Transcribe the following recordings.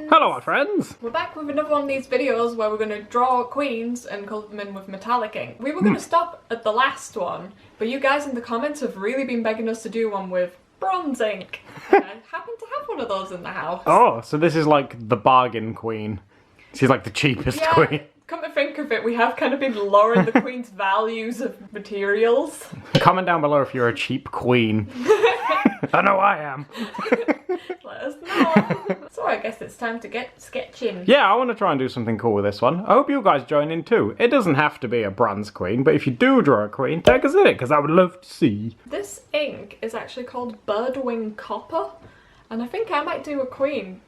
friends! Hello my friends! We're back with another one of these videos where we're going to draw queens and colour them in with metallic ink. We were going to stop at the last one, but you guys in the comments have really been begging us to do one with bronze ink. And I happen to have one of those in the house. Oh, so this is like the bargain queen. She's like the cheapest queen. Come to think of it, we have kind of been lowering the queen's values of materials. Comment down below if you're a cheap queen. I know I am. Let us know. So I guess it's time to get sketching. Yeah, I want to try and do something cool with this one. I hope you guys join in too. It doesn't have to be a bronze queen, but if you do draw a queen, tag us in it, because I would love to see. This ink is actually called Birdwing Copper, and I think I might do a queen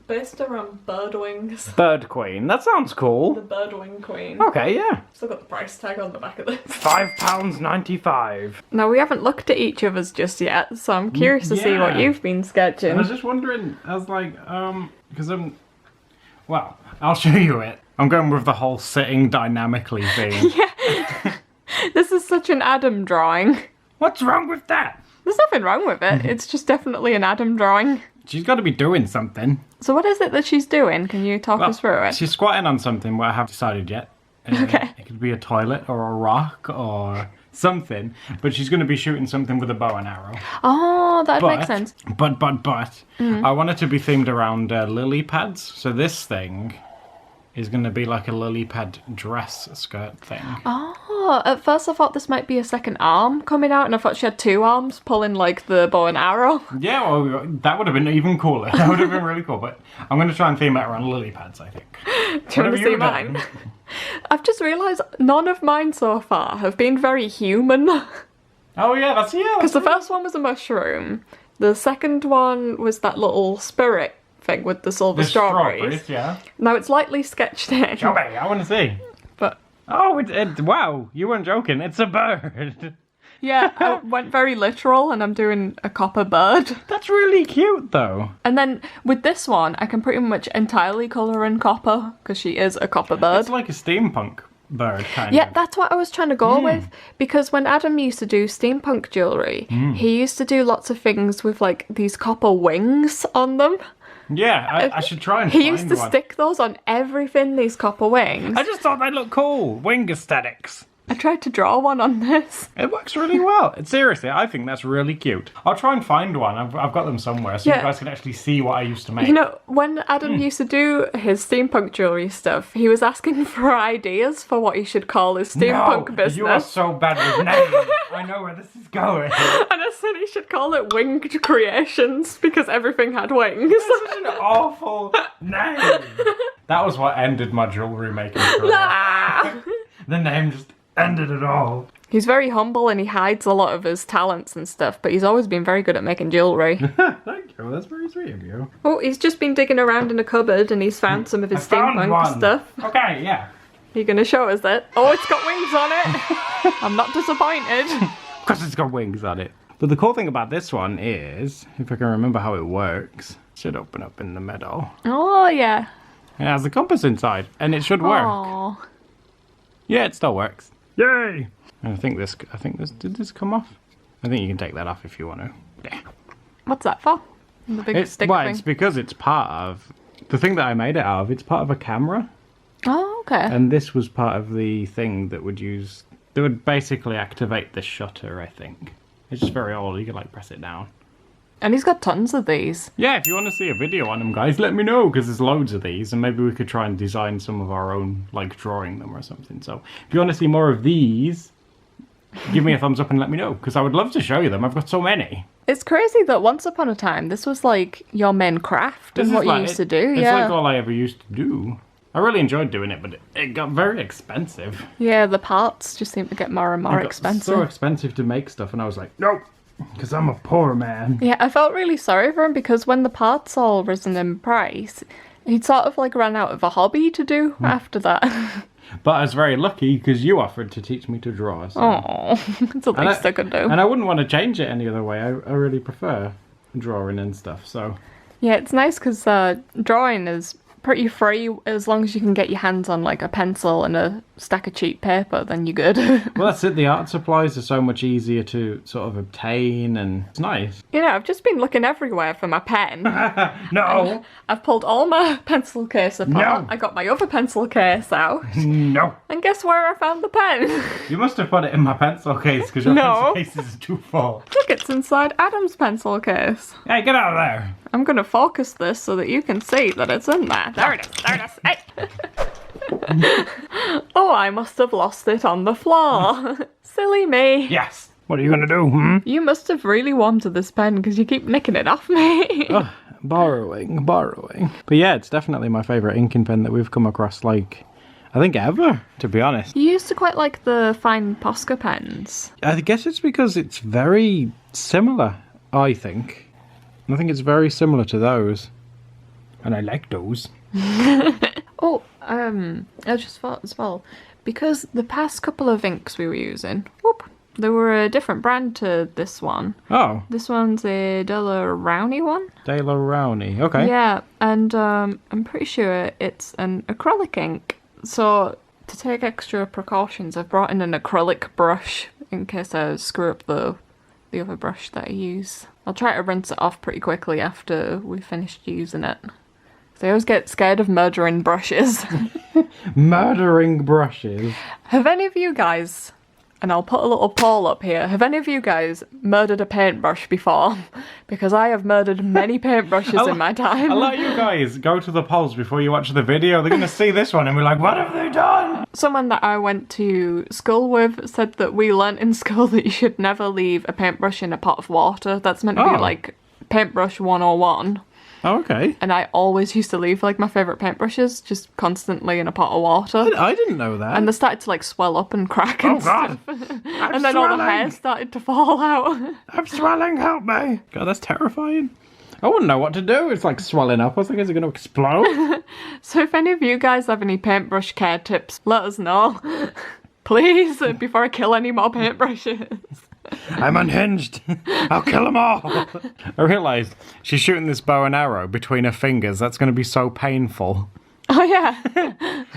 based around bird wings. Bird queen, that sounds cool. The Birdwing Queen. Okay, yeah. Still got the price tag on the back of this. £5.95. Now we haven't looked at each of us just yet, so I'm curious to see what you've been sketching. I was just wondering, I was like, because well, I'll show you it. I'm going with the whole sitting dynamically thing. Yeah. This is such an Adam drawing. What's wrong with that? There's nothing wrong with it. It's just definitely an Adam drawing. She's got to be doing something. So what is it that she's doing? Can you talk us through it? She's squatting on something, but I haven't decided yet. Okay. It could be a toilet or a rock or something, but she's going to be shooting something with a bow and arrow. Oh, that makes sense. But, I want it to be themed around lily pads. So this thing is going to be like a lily pad dress skirt thing. Oh, at first I thought this might be a second arm coming out, and I thought she had two arms pulling like the bow and arrow. Yeah, well, that would have been even cooler. That would have been really cool, but I'm going to try and theme it around lily pads, I think. Do you want to see mine? I've just realised none of mine so far have been very human. Oh yeah, that's Because the first one was a mushroom. The second one was that little spirit thing with the silver strawberries. Yeah. Now it's lightly sketched in. Show me, I want to see. But oh, wow, you weren't joking. It's a bird. yeah, I went very literal and I'm doing a copper bird. That's really cute though. And then with this one, I can pretty much entirely colour in copper because she is a copper bird. It's like a steampunk bird kind Yeah, of. that's what I was trying to go with, because when Adam used to do steampunk jewellery, he used to do lots of things with like these copper wings on them. Yeah, I should try and find one. He used to stick those on everything, these copper wings. I just thought they'd look cool. Wing aesthetics. I tried to draw one on this. It works really well. Seriously, I think that's really cute. I'll try and find one. I've got them somewhere so you guys can actually see what I used to make. You know, when Adam used to do his steampunk jewellery stuff, he was asking for ideas for what he should call his steampunk business. You are so bad with names. I know where this is going. And I said he should call it Winged Creations because everything had wings. That's such an awful name. That was what ended my jewellery making career. Nah. The name just ended it all. He's very humble and he hides a lot of his talents and stuff, but he's always been very good at making jewellery. Thank you, that's very sweet of you. Oh, he's just been digging around in a cupboard and he's found some of his steampunk stuff. Okay, yeah. You're gonna show us that? Oh, it's got wings on it! I'm not disappointed. Because it's got wings on it. But the cool thing about this one is, if I can remember how it works, it should open up in the middle. Oh, yeah. It has the compass inside, and it should work. Aww. Yeah, it still works. Yay! And I think this, did this come off? I think you can take that off if you want to. Yeah. What's that for? The big stick thing? It's because it's part of, the thing that I made it out of, it's part of a camera. Oh, okay. And this was part of the thing that would basically activate the shutter, I think. It's just very old, you can like press it down. And he's got tons of these. Yeah, if you want to see a video on them, guys, let me know, because there's loads of these, and maybe we could try and design some of our own, like drawing them or something. So if you want to see more of these, give me a thumbs up and let me know, because I would love to show you them. I've got so many. It's crazy that once upon a time, this was like your main craft and what you used to do. It's like all I ever used to do. I really enjoyed doing it, but it got very expensive. Yeah, the parts just seem to get more and more expensive. So expensive to make stuff, and I was like, nope. Because I'm a poor man. Yeah, I felt really sorry for him because when the parts all risen in price, he'd sort of like ran out of a hobby to do after that. But I was very lucky because you offered to teach me to draw. So. Oh, it's the least I could do. And I wouldn't want to change it any other way. I really prefer drawing and stuff, so. Yeah, it's nice because drawing is pretty free as long as you can get your hands on like a pencil and a stack of cheap paper, then you're good. Well, that's it. The art supplies are so much easier to sort of obtain, and it's nice. You know, I've just been looking everywhere for my pen. No! I've pulled all my pencil case apart. No. I got my other pencil case out. No! And guess where I found the pen? You must have put it in my pencil case because your No. pencil case is too full. Look, it's inside Adam's pencil case. Hey, get out of there! I'm gonna focus this so that you can see that it's in there. There it is, there it is. Hey. Oh, I must have lost it on the floor. Silly me. Yes! What are you gonna do, hmm? You must have really wanted this pen because you keep nicking it off me. Ugh, borrowing. But yeah, it's definitely my favourite inking pen that we've come across, like, I think ever, to be honest. You used to quite like the fine Posca pens. I guess it's because it's very similar, I think. I think it's very similar to those. And I like those. Oh, I just thought as well, because the past couple of inks we were using, they were a different brand to this one. Oh. This one's a Della Rowney one. Della Rowney, okay. Yeah, and I'm pretty sure it's an acrylic ink. So, to take extra precautions, I've brought in an acrylic brush in case I screw up the other brush that I use. I'll try to rinse it off pretty quickly after we've finished using it. I always get scared of murdering brushes. Murdering brushes. Have any of you guys, and I'll put a little poll up here, have any of you guys murdered a paintbrush before? Because I have murdered many paintbrushes in my time. A lot of you guys go to the polls before you watch the video. They're going to see this one and be like, what have they done? Someone that I went to school with said that we learnt in school that you should never leave a paintbrush in a pot of water. That's meant to be like paintbrush 101. Oh, okay. And I always used to leave like my favourite paintbrushes just constantly in a pot of water. I didn't know that. And they started to like swell up and crack and God. stuff. And then all the hair started to fall out. I'm swelling, help me. God, that's terrifying. I wouldn't know what to do. It's like swelling up. I was like, is it going to explode? So if any of you guys have any paintbrush care tips, let us know. Please, before I kill any more paintbrushes. I'm unhinged. I'll kill them all. I realised she's shooting this bow and arrow between her fingers. That's going to be so painful. Oh, yeah.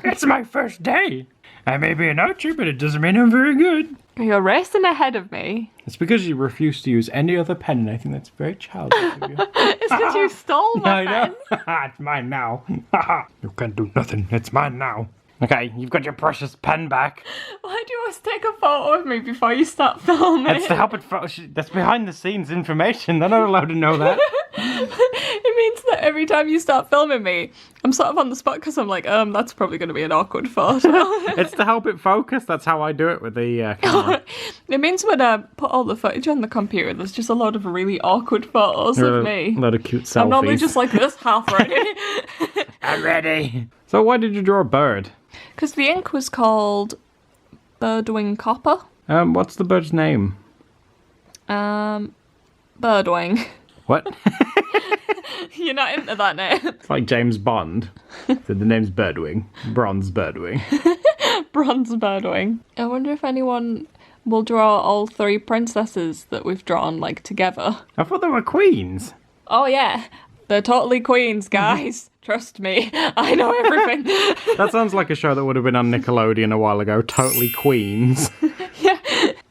It's my first day. I may be an archer, but it doesn't mean I'm very good. You're racing ahead of me. It's because you refuse to use any other pen, and I think that's very childish of you. It's because you stole my pen. It's mine now. You can't do nothing. It's mine now. Okay, you've got your precious pen back. Why do you always take a photo of me before you start filming? It's to help it. That's behind the scenes information. They're not allowed to know that. It means that every time you start filming me, I'm sort of on the spot because I'm like, that's probably going to be an awkward photo. It's to help it focus. That's how I do it with the camera. It means when I put all the footage on the computer, there's just a lot of really awkward photos of me. A lot of cute selfies. I'm normally just like this, half ready. I'm ready. So why did you draw a bird? Because the ink was called Birdwing Copper. What's the bird's name? Birdwing. What? You're not into that name. It's like James Bond. So the name's Birdwing. Bronze Birdwing. Bronze Birdwing. I wonder if anyone will draw all three princesses that we've drawn, like, together. I thought they were queens. Oh, yeah. They're totally queens, guys. Trust me. I know everything. That sounds like a show that would have been on Nickelodeon a while ago. Totally Queens. Yeah.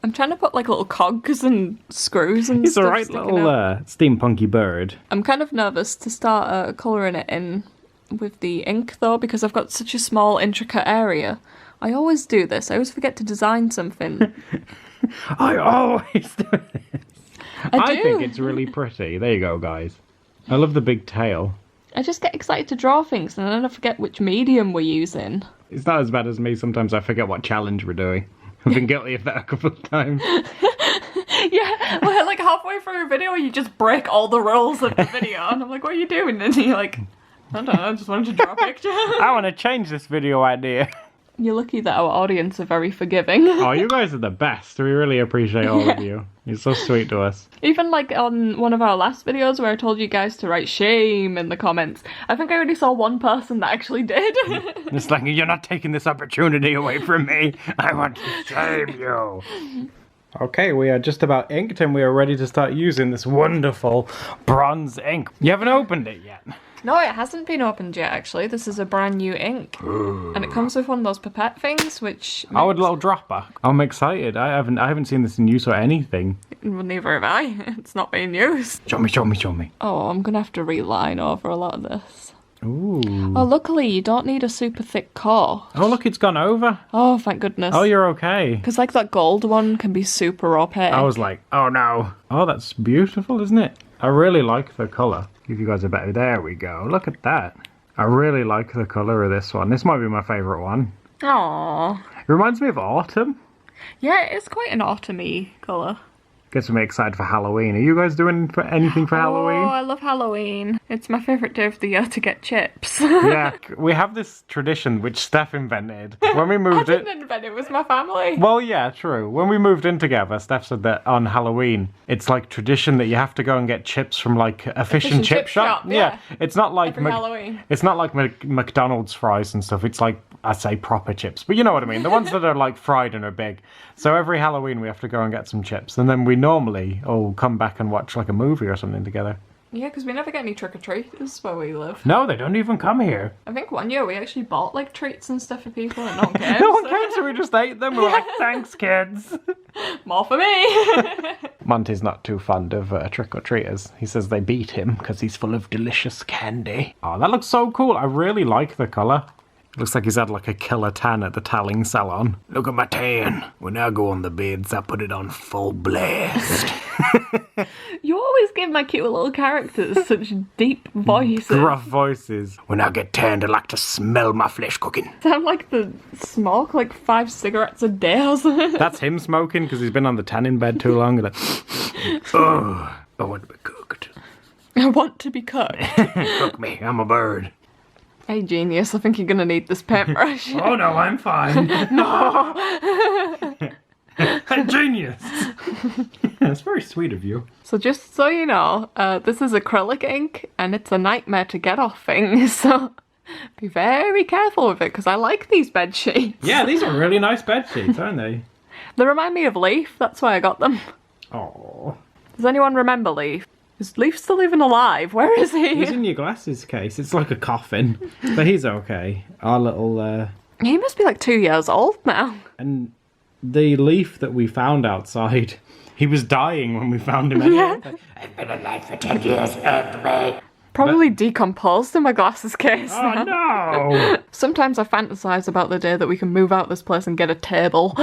I'm trying to put, like, little cogs and screws and He's stuff a right sticking little out. steampunky bird. I'm kind of nervous to start colouring it in with the ink, though, because I've got such a small, intricate area. I always do this. I always forget to design something. I always do this. I do. think it's really pretty. There you go, guys. I love the big tail. I just get excited to draw things and then I forget which medium we're using. It's not as bad as me. Sometimes I forget what challenge we're doing. I've been guilty of that a couple of times. Yeah, well, like halfway through a video you just break all the rules of the video and I'm like, what are you doing? And you're like, I don't know, I just wanted to draw a picture. I want to change this video idea. You're lucky that our audience are very forgiving. Oh, you guys are the best. We really appreciate all of you. You're so sweet to us. Even like on one of our last videos where I told you guys to write shame in the comments, I think I already saw one person that actually did. It's like, you're not taking this opportunity away from me. I want to shame you. Okay, we are just about inked and we are ready to start using this wonderful bronze ink. You haven't opened it yet. No, it hasn't been opened yet, actually. This is a brand new ink. And it comes with one of those pipette things, which... Oh, a little dropper. I'm excited. I haven't seen this in use or anything. Well, neither have I. It's not being used. Show me. Oh, I'm going to have to reline over a lot of this. Ooh. Oh, luckily, you don't need a super thick core. Oh, look, it's gone over. Oh, thank goodness. Oh, you're okay. Because, like, that gold one can be super opaque. I was like, oh no. Oh, that's beautiful, isn't it? I really like the colour. Give you guys a better... There we go. Look at that. I really like the colour of this one. This might be my favourite one. Aww. It reminds me of autumn. Yeah, it's quite an autumny colour. Gets me excited for Halloween. Are you guys doing anything for Halloween? Oh, I love Halloween. It's my favourite day of the year to get chips. Yeah, we have this tradition which Steph invented. When we moved I didn't invent it, it was my family. Well, yeah, true. When we moved in together, Steph said that on Halloween, it's like tradition that you have to go and get chips from like a fish and chip shop. Yeah. It's not like Every Halloween. It's not like McDonald's fries and stuff. It's like, I say proper chips, but you know what I mean. The ones that are like fried and are big. So every Halloween we have to go and get some chips, and then we normally all come back and watch like a movie or something together. Yeah, because we never get any trick-or-treaters where we live. No, they don't even come here. I think one year we actually bought like treats and stuff for people and no one came. No one came, so we just ate them. We're like, thanks, kids. More for me. Monty's not too fond of trick-or-treaters. He says they beat him because he's full of delicious candy. Oh, that looks so cool. I really like the colour. Looks like he's had like a killer tan at the tanning salon. Look at my tan. When I go on the beds, I put it on full blast. You always give my cute little characters such deep voices. Gruff voices. When I get tanned, I like to smell my flesh cooking. Sound like the smoke like 5 cigarettes a day or something. That's him smoking because he's been on the tanning bed too long. Like, oh, I want to be cooked. I want to be cooked. Cook me, I'm a bird. Hey, genius, I think you're gonna need this paintbrush. Oh no, I'm fine. No! Genius! That's very sweet of you. So just so you know, this is acrylic ink, and it's a nightmare to get off things, so be very careful with it, because I like these bed sheets. Yeah, these are really nice bed sheets, aren't they? They remind me of Leaf, that's why I got them. Oh. Does anyone remember Leaf? Is Leaf still even alive? Where is he? He's in your glasses case. It's like a coffin, but he's okay. Our little... He must be like 2 years old now. And the Leaf that we found outside, he was dying when we found him anyway. Yeah. I've been alive for 10 years, help me. Probably decomposed in my glasses case Oh now. no! Sometimes I fantasize about the day that we can move out this place and get a table.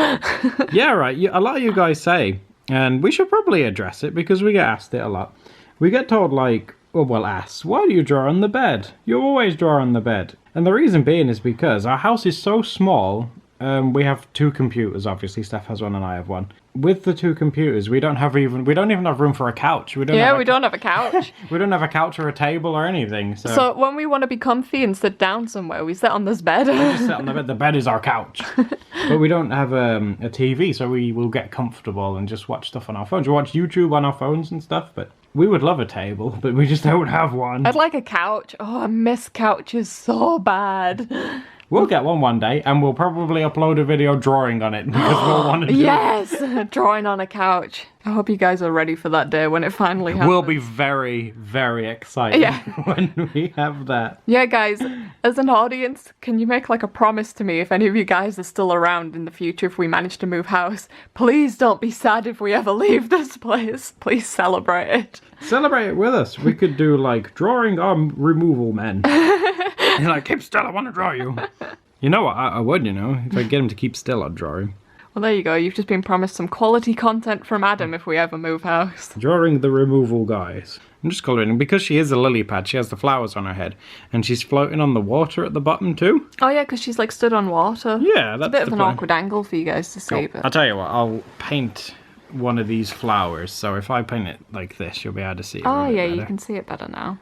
Yeah, right. A lot of you guys say, and we should probably address it because we get asked it a lot. We get told like, asked, why do you draw on the bed? You always draw on the bed. And the reason being is because our house is so small. We have 2 computers, obviously. Steph has one and I have one. With the 2 computers, we don't even have room for a couch. We don't have a couch. We don't have a couch or a table or anything. So when we want to be comfy and sit down somewhere, we sit on this bed. We just sit on the bed. The bed is our couch. But we don't have a TV, so we will get comfortable and just watch stuff on our phones. We watch YouTube on our phones and stuff, but we would love a table, but we just don't have one. I'd like a couch. Oh, I miss couches so bad. We'll get one day, and we'll probably upload a video drawing on it because we'll want to do Yes! Drawing on a couch. I hope you guys are ready for that day when it finally happens. We'll be very, very excited when we have that. Yeah, guys, as an audience, can you make like a promise to me if any of you guys are still around in the future if we manage to move house? Please don't be sad if we ever leave this place. Please celebrate it. Celebrate it with us. We could do like drawing on removal men. You're like, keep still, I want to draw you. You know what, I would, you know. If I get him to keep still, I'd draw him. Well, there you go. You've just been promised some quality content from Adam if we ever move house. Drawing the removal guys. I'm just colouring, because she is a lily pad, she has the flowers on her head, and she's floating on the water at the bottom too. Oh yeah, because she's like stood on water. Yeah, that's it's a bit of the an plan. awkward angle for you guys to see. But I'll tell you what, I'll paint one of these flowers, so if I paint it like this, you'll be able to see it. Oh yeah, you can see it better now.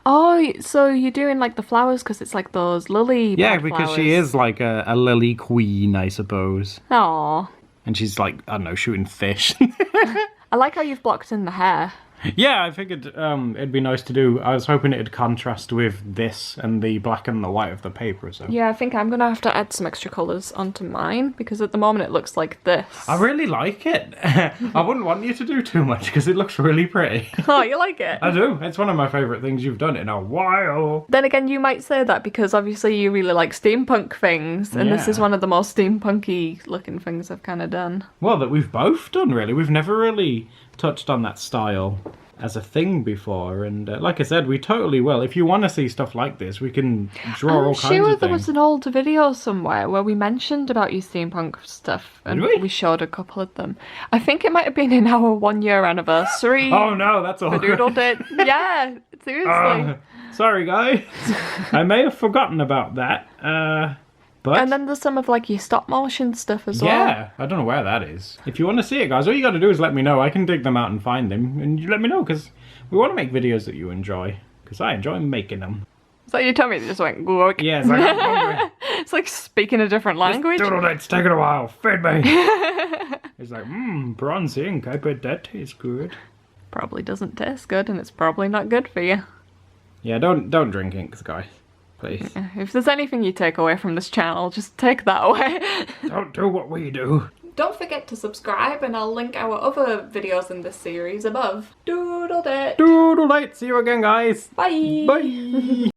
Oh, so you're doing like the flowers because it's like those lily Yeah, bud because flowers. she is like a lily queen, I suppose. Aww. And she's like, I don't know, shooting fish. I like how you've blocked in the hair. Yeah, I figured it'd be nice to do. I was hoping it'd contrast with this and the black and the white of the paper. So Yeah, I think I'm gonna have to add some extra colours onto mine because at the moment it looks like this. I really like it. I wouldn't want you to do too much because it looks really pretty. Oh, you like it? I do. It's one of my favourite things you've done in a while. Then again, you might say that because obviously you really like steampunk things, and this is Yeah. one of the most steampunky looking things I've kind of done. Well, that we've both done, really. We've never really touched on that style as a thing before, and like I said, we totally will. If you want to see stuff like this, we can draw all I'm kinds sure of there things. was an old video somewhere where we mentioned about your steampunk stuff, and Did we? showed a couple of them. I think it might have been in our 1 year anniversary. Oh no, that's all. The Doodle did. Yeah, seriously. Sorry, guys. I may have forgotten about that. But And then there's some of like your stop motion stuff as well. yeah, I don't know where that is. If you want to see it, guys, all you got to do is let me know. I can dig them out and find them, and you let me know because we want to make videos that you enjoy. Because I enjoy making them. So your tummy just went glork. Yes, I'm hungry. It's like speaking a different language. Doodle, it's taking a while. Feed me. It's like, bronze ink. I bet that tastes good. Probably doesn't taste good, and it's probably not good for you. Yeah, don't drink inks, guys. Please. If there's anything you take away from this channel, just take that away. Don't do what we do. Don't forget to subscribe, and I'll link our other videos in this series above. Doodle it. Doodle, see you again, guys. Bye. Bye.